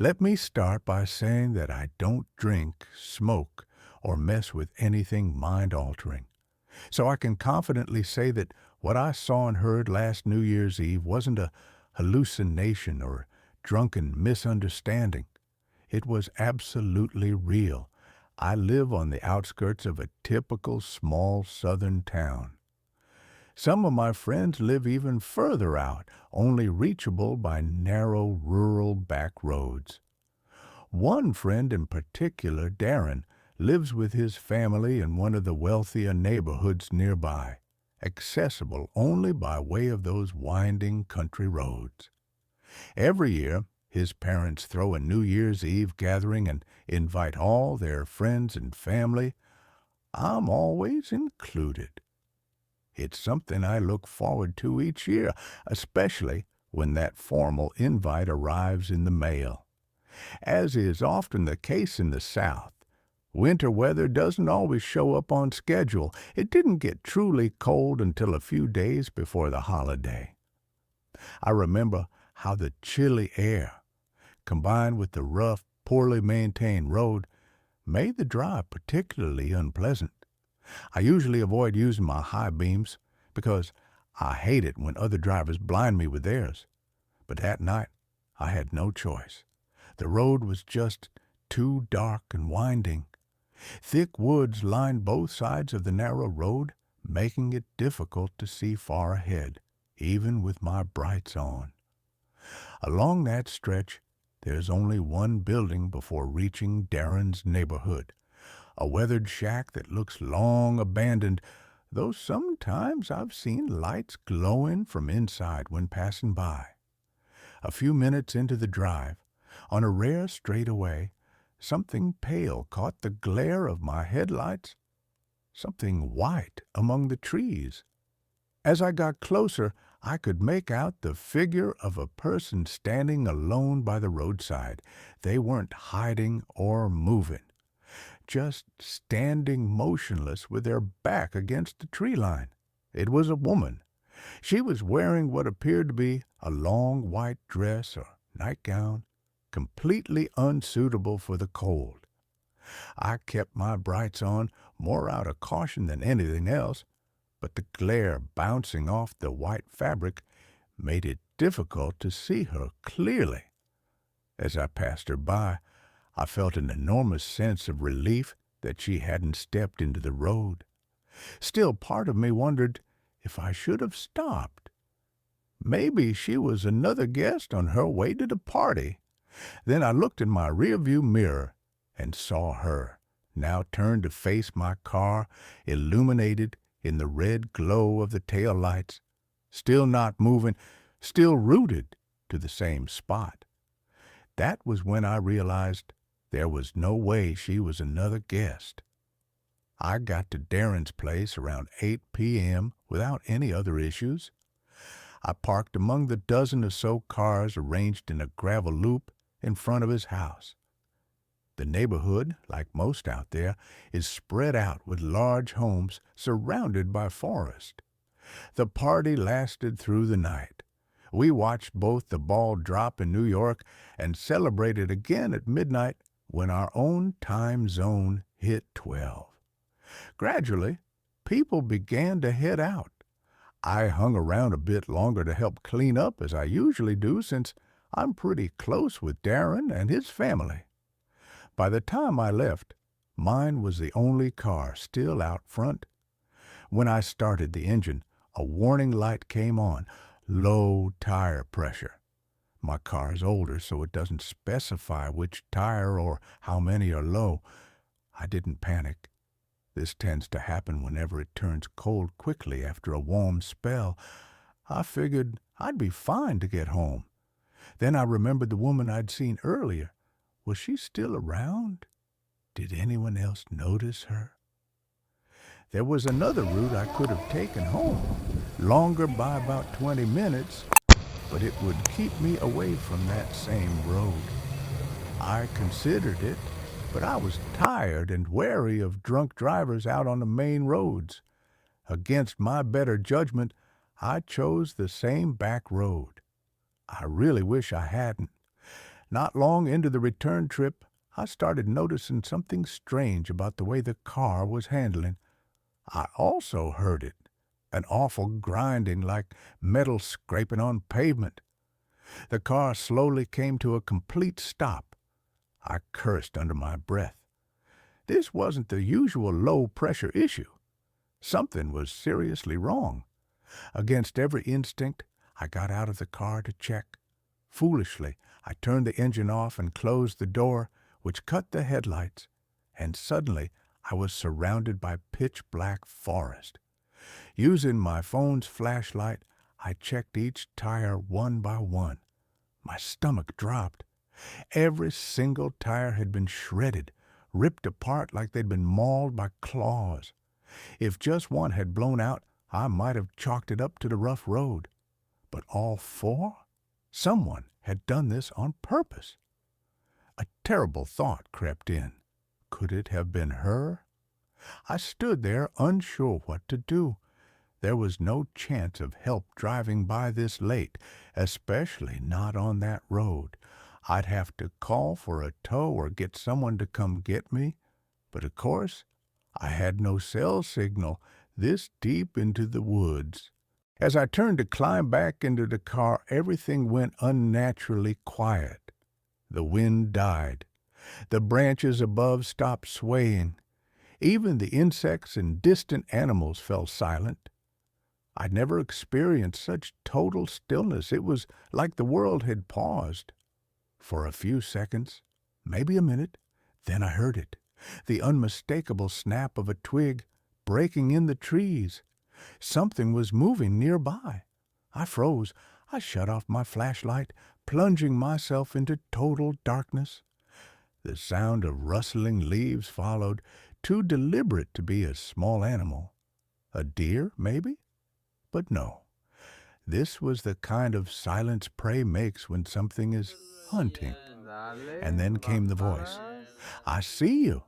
Let me start by saying that I don't drink, smoke, or mess with anything mind-altering. So I can confidently say that what I saw and heard last New Year's Eve wasn't a hallucination or drunken misunderstanding. It was absolutely real. I live on the outskirts of a typical small southern town. Some of my friends live even further out, only reachable by narrow rural back roads. One friend in particular, Darren, lives with his family in one of the wealthier neighborhoods nearby, accessible only by way of those winding country roads. Every year, his parents throw a New Year's Eve gathering and invite all their friends and family. I'm always included. It's something I look forward to each year, especially when that formal invite arrives in the mail. As is often the case in the South, winter weather doesn't always show up on schedule. It didn't get truly cold until a few days before the holiday. I remember how the chilly air, combined with the rough, poorly maintained road, made the drive particularly unpleasant. I usually avoid using my high beams because I hate it when other drivers blind me with theirs. But that night, I had no choice. The road was just too dark and winding. Thick woods lined both sides of the narrow road, making it difficult to see far ahead, even with my brights on. Along that stretch, there's only one building before reaching Darren's neighborhood, a weathered shack that looks long abandoned, though sometimes I've seen lights glowing from inside when passing by. A few minutes into the drive, on a rare straightaway, something pale caught the glare of my headlights, something white among the trees. As I got closer, I could make out the figure of a person standing alone by the roadside. They weren't hiding or moving, just standing motionless with their back against the tree line. It was a woman. She was wearing what appeared to be a long white dress or nightgown, completely unsuitable for the cold. I kept my brights on, more out of caution than anything else, but the glare bouncing off the white fabric made it difficult to see her clearly. As I passed her by, I felt an enormous sense of relief that she hadn't stepped into the road. Still, part of me wondered if I should have stopped. Maybe she was another guest on her way to the party. Then I looked in my rearview mirror and saw her, now turned to face my car, illuminated in the red glow of the tail lights, still not moving, still rooted to the same spot. That was when I realized there was no way she was another guest. I got to Darren's place around 8 p.m. without any other issues. I parked among the dozen or so cars arranged in a gravel loop in front of his house. The neighborhood, like most out there, is spread out with large homes surrounded by forest. The party lasted through the night. We watched both the ball drop in New York and celebrated again at midnight when our own time zone hit 12. Gradually, people began to head out. I hung around a bit longer to help clean up as I usually do, since I'm pretty close with Darren and his family. By the time I left, mine was the only car still out front. When I started the engine, a warning light came on, low tire pressure. My car is older, so it doesn't specify which tire or how many are low. I didn't panic. This tends to happen whenever it turns cold quickly after a warm spell. I figured I'd be fine to get home. Then I remembered the woman I'd seen earlier. Was she still around? Did anyone else notice her? There was another route I could have taken home, longer by about 20 minutes, but it would keep me away from that same road. I considered it, but I was tired and wary of drunk drivers out on the main roads. Against my better judgment, I chose the same back road. I really wish I hadn't. Not long into the return trip, I started noticing something strange about the way the car was handling. I also heard it, an awful grinding like metal scraping on pavement. The car slowly came to a complete stop. I cursed under my breath. This wasn't the usual low-pressure issue. Something was seriously wrong. Against every instinct, I got out of the car to check. Foolishly, I turned the engine off and closed the door, which cut the headlights, and suddenly I was surrounded by pitch-black forest. Using my phone's flashlight, I checked each tire one by one. My stomach dropped. Every single tire had been shredded, ripped apart like they'd been mauled by claws. If just one had blown out, I might have chalked it up to the rough road. But all four? Someone had done this on purpose. A terrible thought crept in. Could it have been her? I stood there unsure what to do. There was no chance of help driving by this late, especially not on that road. I'd have to call for a tow or get someone to come get me. But of course, I had no cell signal this deep into the woods. As I turned to climb back into the car, everything went unnaturally quiet. The wind died. The branches above stopped swaying. Even the insects and distant animals fell silent. I'd never experienced such total stillness. It was like the world had paused. For a few seconds, maybe a minute, then I heard it, the unmistakable snap of a twig breaking in the trees. Something was moving nearby. I froze. I shut off my flashlight, plunging myself into total darkness. The sound of rustling leaves followed, too deliberate to be a small animal. A deer, maybe? But no. This was the kind of silence prey makes when something is hunting. And Dale, then came the voice. vámonos. I see you.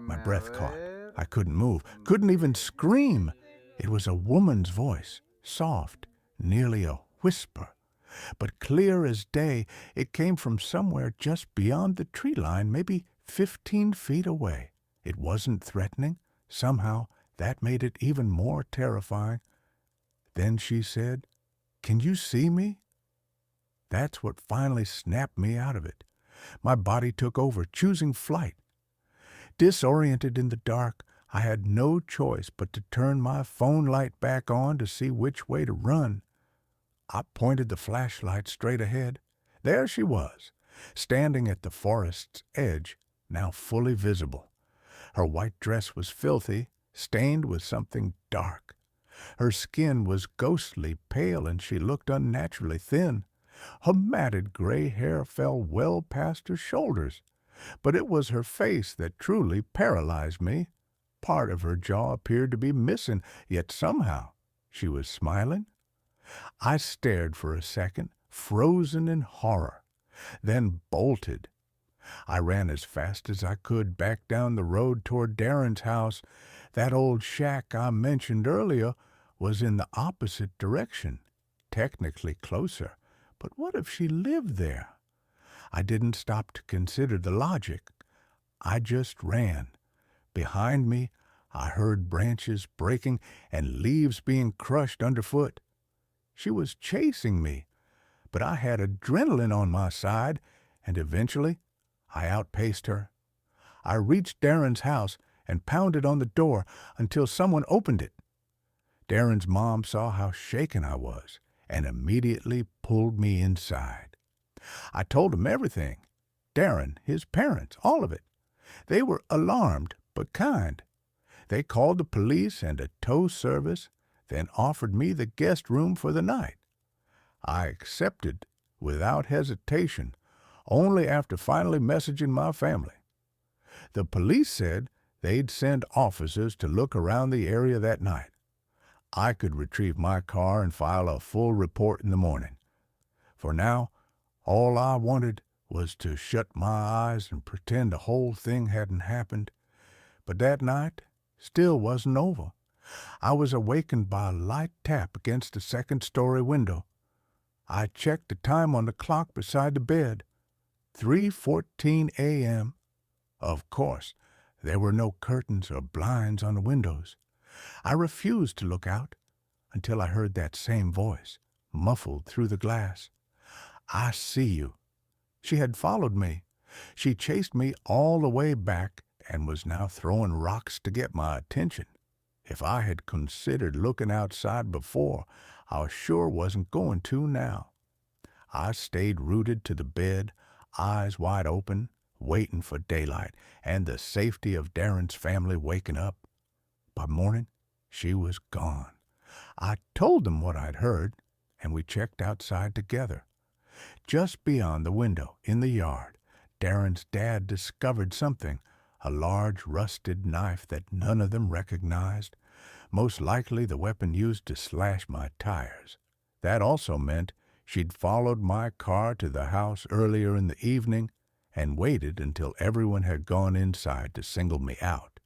My Volteame a breath caught. ver. I couldn't move, couldn't even scream. It was a woman's voice, soft, nearly a whisper. But clear as day, it came from somewhere just beyond the tree line, maybe 15 feet away. It wasn't threatening. Somehow, that made it even more terrifying. Then she said, "Can you see me?" That's what finally snapped me out of it. My body took over, choosing flight. Disoriented in the dark, I had no choice but to turn my phone light back on to see which way to run. I pointed the flashlight straight ahead. There she was, standing at the forest's edge, now fully visible. Her white dress was filthy, stained with something dark. Her skin was ghostly pale, and she looked unnaturally thin. Her matted gray hair fell well past her shoulders. But it was her face that truly paralyzed me. Part of her jaw appeared to be missing, yet somehow she was smiling. I stared for a second, frozen in horror, then bolted. I ran as fast as I could back down the road toward Darren's house. That old shack I mentioned earlier was in the opposite direction, technically closer. But what if she lived there? I didn't stop to consider the logic. I just ran. Behind me, I heard branches breaking and leaves being crushed underfoot. She was chasing me, but I had adrenaline on my side, and eventually I outpaced her. I reached Darren's house and pounded on the door until someone opened it. Darren's mom saw how shaken I was and immediately pulled me inside. I told him everything. Darren, his parents, all of it. They were alarmed, but kind. They called the police and a tow service, then offered me the guest room for the night. I accepted without hesitation, only after finally messaging my family. The police said they'd send officers to look around the area that night. I could retrieve my car and file a full report in the morning. For now, all I wanted was to shut my eyes and pretend the whole thing hadn't happened. But that night still wasn't over. I was awakened by a light tap against the second-story window. I checked the time on the clock beside the bed. 3:14 a.m. Of course, there were no curtains or blinds on the windows. I refused to look out until I heard that same voice, muffled through the glass. "I see you." She had followed me. She chased me all the way back and was now throwing rocks to get my attention. If I had considered looking outside before, I sure wasn't going to now. I stayed rooted to the bed, eyes wide open, waiting for daylight and the safety of Darren's family waking up. By morning, she was gone. I told them what I'd heard, and we checked outside together. Just beyond the window, in the yard, Darren's dad discovered something, a large rusted knife that none of them recognized, most likely the weapon used to slash my tires. That also meant she'd followed my car to the house earlier in the evening and waited until everyone had gone inside to single me out.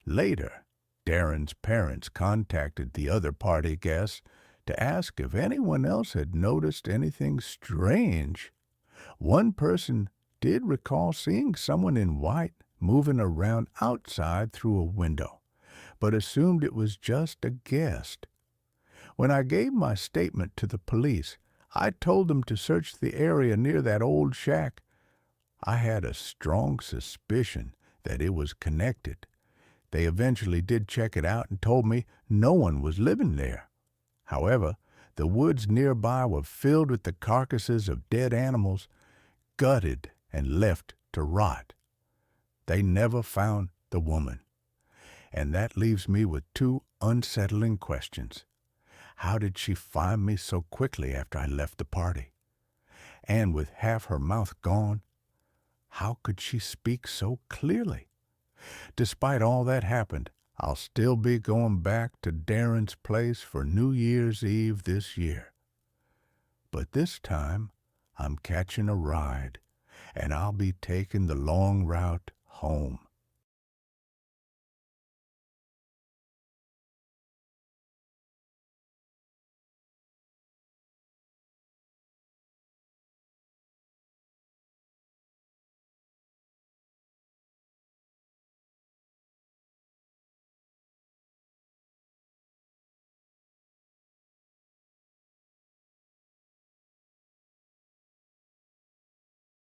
Later, Darren's parents contacted the other party guests to ask if anyone else had noticed anything strange. One person did recall seeing someone in white moving around outside through a window, but assumed it was just a guest. When I gave my statement to the police, I told them to search the area near that old shack. I had a strong suspicion that it was connected. They eventually did check it out and told me no one was living there. However, the woods nearby were filled with the carcasses of dead animals, gutted and left to rot. They never found the woman. And that leaves me with two unsettling questions. How did she find me so quickly after I left the party? And with half her mouth gone, how could she speak so clearly? Despite all that happened, I'll still be going back to Darren's place for New Year's Eve this year. But this time, I'm catching a ride, and I'll be taking the long route home.